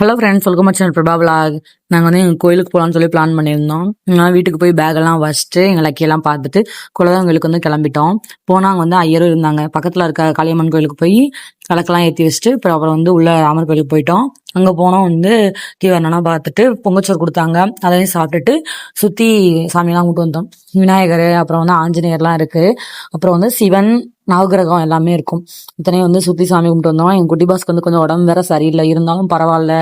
Hello friends, welcome to channel Prabha vlog. நாங்கள் வந்து எங்கள் கோயிலுக்கு போகலான்னு சொல்லி பிளான் பண்ணியிருந்தோம். நான் வீட்டுக்கு போய் பேக்கெல்லாம் வச்சுட்டு எங்கள் லக்கியெல்லாம் பார்த்துட்டு குலதெய்வங்களுக்கு வந்து கிளம்பிட்டோம். போனால் அங்கே வந்து ஐயரும் இருந்தாங்க. பக்கத்தில் இருக்க காளியம்மன் கோயிலுக்கு போய் விளக்கெல்லாம் ஏற்றி வச்சுட்டு அப்புறம் வந்து உள்ள ராமர் கோயிலுக்கு போயிட்டோம். அங்கே போனோம் வந்து தீவரணம்லாம் பார்த்துட்டு பொங்கச்சோறு கொடுத்தாங்க. அதையும் சாப்பிட்டுட்டு சுற்றி சாமியெல்லாம் கூப்பிட்டு வந்தோம். விநாயகர், அப்புறம் வந்து ஆஞ்சநேயர்லாம் இருக்குது. அப்புறம் வந்து சிவன், நவகிரகம் எல்லாமே இருக்கும். இத்தனையும் வந்து சுற்றி சாமி கும்பிட்டு வந்தோம். எங்கள் குட்டி பாஸ்க்கு வந்து கொஞ்சம் உடம்பு வேற சரியில்லை, இருந்தாலும் பரவாயில்ல,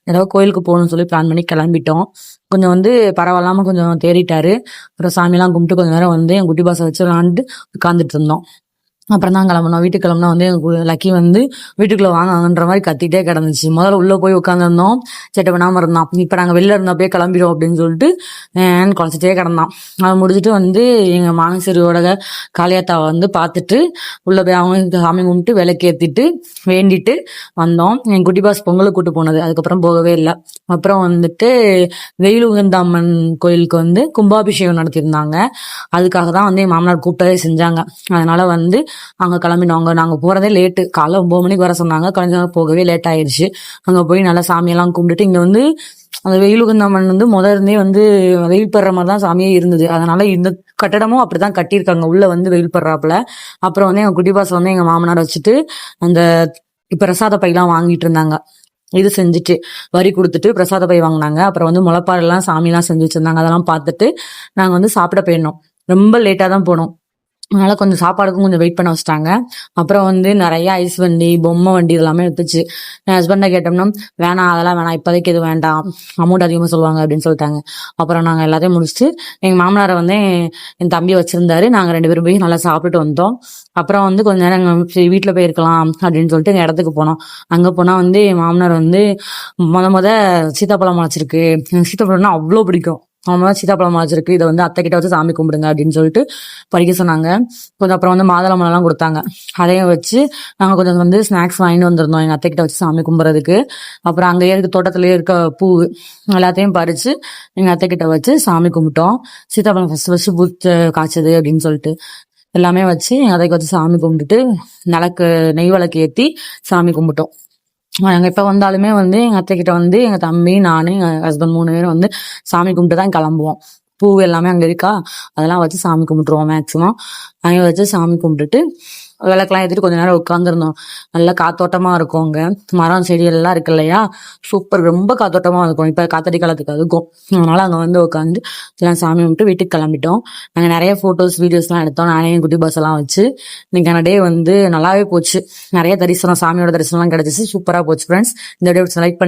ஏதாவது கோயிலுக்கு போகணும்னு சொல்லி பிளான் பண்ணி கிளம்பிட்டோம். கொஞ்சம் வந்து பரவாயில்லாமல் கொஞ்சம் தேறிட்டாரு. அப்புறம் சாமியெல்லாம் கும்பிட்டு கொஞ்சம் நேரம் வந்து என் குட்டி பாஸை வச்சு விளாண்டு உட்காந்துட்டு இருந்தோம். அப்புறம் தான் கிளம்புனோம். வீட்டுக்கு கிளம்புனா வந்து எங்க லக்கி வந்து வீட்டுக்குள்ள வாங்கன்ற மாதிரி கத்திட்டே கிடந்துச்சு. முதல்ல உள்ள போய் உட்காந்துருந்தோம், சேட்டை பண்ணாம இருந்தான். இப்ப நாங்க வெளில இருந்தப்பே கிளம்பிடும் அப்படின்னு சொல்லிட்டு குழச்சிட்டே கிடந்தான். அதை முடிச்சுட்டு வந்து எங்க மானசரியோட காளியாத்தாவை வந்து பார்த்துட்டு உள்ள போய் அவங்க சாமி கும்பிட்டு விளக்கேற்றிட்டு வேண்டிட்டு வந்தோம். என் குட்டி பாஸ் பொங்கலுக்கு கூட்டு போனது, அதுக்கப்புறம் போகவே இல்லை. அப்புறம் வந்துட்டு வெயில் உகந்த அம்மன் கோயிலுக்கு வந்து கும்பாபிஷேகம் நடத்தியிருந்தாங்க. அதுக்காக தான் வந்து என் மாமனார் கூப்பிட்டதே செஞ்சாங்க. அதனால வந்து அங்கே கிளம்பினோங்க. நாங்கள் போகிறதே லேட்டு, காலைல 9 மணிக்கு வர சொன்னாங்க. கலைஞர் போகவே லேட் ஆயிடுச்சு. அங்கே போய் நல்லா சாமியெல்லாம் கும்பிட்டுட்டு இங்கே வந்து அந்த வெயிலுகந்தம்மன் வந்து இருந்தே வந்து வெயில் படுற மாதிரி தான் சாமியே இருந்தது. அதனால இந்த கட்டடமும் அப்படிதான் கட்டியிருக்காங்க, உள்ள வந்து வெயில் படுறாப்புல. அப்புறம் வந்து எங்கள் குட்டி பாஸ் வந்து எங்கள் மாமனார் வச்சுட்டு அந்த பிரசாத பையெல்லாம் வாங்கிட்டு இருந்தாங்க. இது செஞ்சுட்டு வரி கொடுத்துட்டு பிரசாத பை வாங்கினாங்க. அப்புறம் வந்து முளைப்பாரெல்லாம் சாமியெல்லாம் செஞ்சு வச்சிருந்தாங்க. அதெல்லாம் பார்த்துட்டு நாங்கள் வந்து சாப்பிட போயிடணும். ரொம்ப லேட்டாக தான் போனோம். அதனால கொஞ்சம் சாப்பாடுக்கும் கொஞ்சம் வெயிட் பண்ண வச்சுட்டாங்க. அப்புறம் வந்து நிறைய ஐஸ் வண்டி, பொம்மை வண்டி இதெல்லாமே எடுத்துச்சு. என் ஹஸ்பண்டை கேட்டோம்னா வேணாம், அதெல்லாம் வேணாம், இப்போதைக்கு எதுவும் வேண்டாம், அமௌண்ட் அதிகமாக சொல்லுவாங்க அப்படின்னு சொல்லிட்டாங்க. அப்புறம் நாங்கள் எல்லாத்தையும் முடிச்சுட்டு எங்கள் மாமனாரை வந்து என் தம்பி வச்சிருந்தாரு. நாங்கள் 2 பேரும் போய் நல்லா சாப்பிட்டுட்டு வந்தோம். அப்புறம் வந்து கொஞ்ச நேரம் எங்கள் வீட்டில் போயிருக்கலாம் அப்படின்னு சொல்லிட்டு எங்கள் இடத்துக்கு போனோம். அங்கே போனால் வந்து என் மாமனார் வந்து முத சீத்தாப்பழம் வச்சிருக்கு. எனக்கு சீத்தாப்பழம்னா அவ்வளோ பிடிக்கும். அவங்க சீத்தாப்பழம் வச்சிருக்கு, இதை வந்து அத்தை கிட்ட வச்சு சாமி கும்பிடுங்க அப்படின்னு சொல்லிட்டு பறிக்க சொன்னாங்க. கொஞ்சம் அப்புறம் வந்து மாதுளம்பழம்லாம் கொடுத்தாங்க. அதையும் வச்சு நாங்கள் கொஞ்சம் வந்து ஸ்நாக்ஸ் வாங்கிட்டு வந்திருந்தோம் எங்கள் அத்தை கிட்ட வச்சு சாமி கும்பிட்றதுக்கு. அப்புறம் அங்கேயே இருக்க தோட்டத்திலேயே இருக்க பூ எல்லாத்தையும் பறித்து எங்கள் அத்தை கிட்ட வச்சு சாமி கும்பிட்டோம். சீத்தாப்பழம் ஃபஸ்ட்டு பூத்து காய்ச்சது அப்படின்னு சொல்லிட்டு எல்லாமே வச்சு எங்கள் அத்தைக்கு வச்சு சாமி கும்பிட்டுட்டு நெய் விளக்கு ஏற்றி சாமி கும்பிட்டோம். நாங்கள் எப்போ வந்தாலுமே வந்து எங்கள் அத்தைக்கிட்ட வந்து எங்கள் தம்பி, நான், எங்கள் ஹஸ்பண்ட் 3 பேரும் வந்து சாமி கும்பிட்டு தான் கிளம்புவோம். பூ எல்லாமே அங்கே இருக்கா, அதெல்லாம் வச்சு சாமி கும்பிட்டுருவோம். மேக்ஸிமம் அங்கே வச்சு சாமி கும்பிட்டுட்டு விளக்கெல்லாம் ஏற்றிட்டு கொஞ்ச நேரம் உட்காந்துருந்தோம். நல்லா காத்தோட்டமாக இருக்கும். அங்கே மரம் செடி எல்லாம் இருக்கு இல்லையா, சூப்பர், ரொம்ப காத்தோட்டமாக இருக்கும். இப்போ காத்தடி காலத்துக்கு அதுக்கும். அதனால அங்கே வந்து உட்காந்து எல்லாம் சாமி கும்பிட்டு வீட்டுக்கு கிளம்பிட்டோம். நாங்கள் நிறைய ஃபோட்டோஸ், வீடியோஸ்லாம் எடுத்தோம். நானே என் குட்டி பஸ் எல்லாம் வச்சு இன்னைக்கான டே வந்து நல்லாவே போச்சு. நிறைய தரிசனம், சாமியோட தரிசனம்லாம் கிடைச்சிச்சு. சூப்பராக போச்சு ஃப்ரெண்ட்ஸ். இந்த வீடியோ செலக்ட் பண்ணி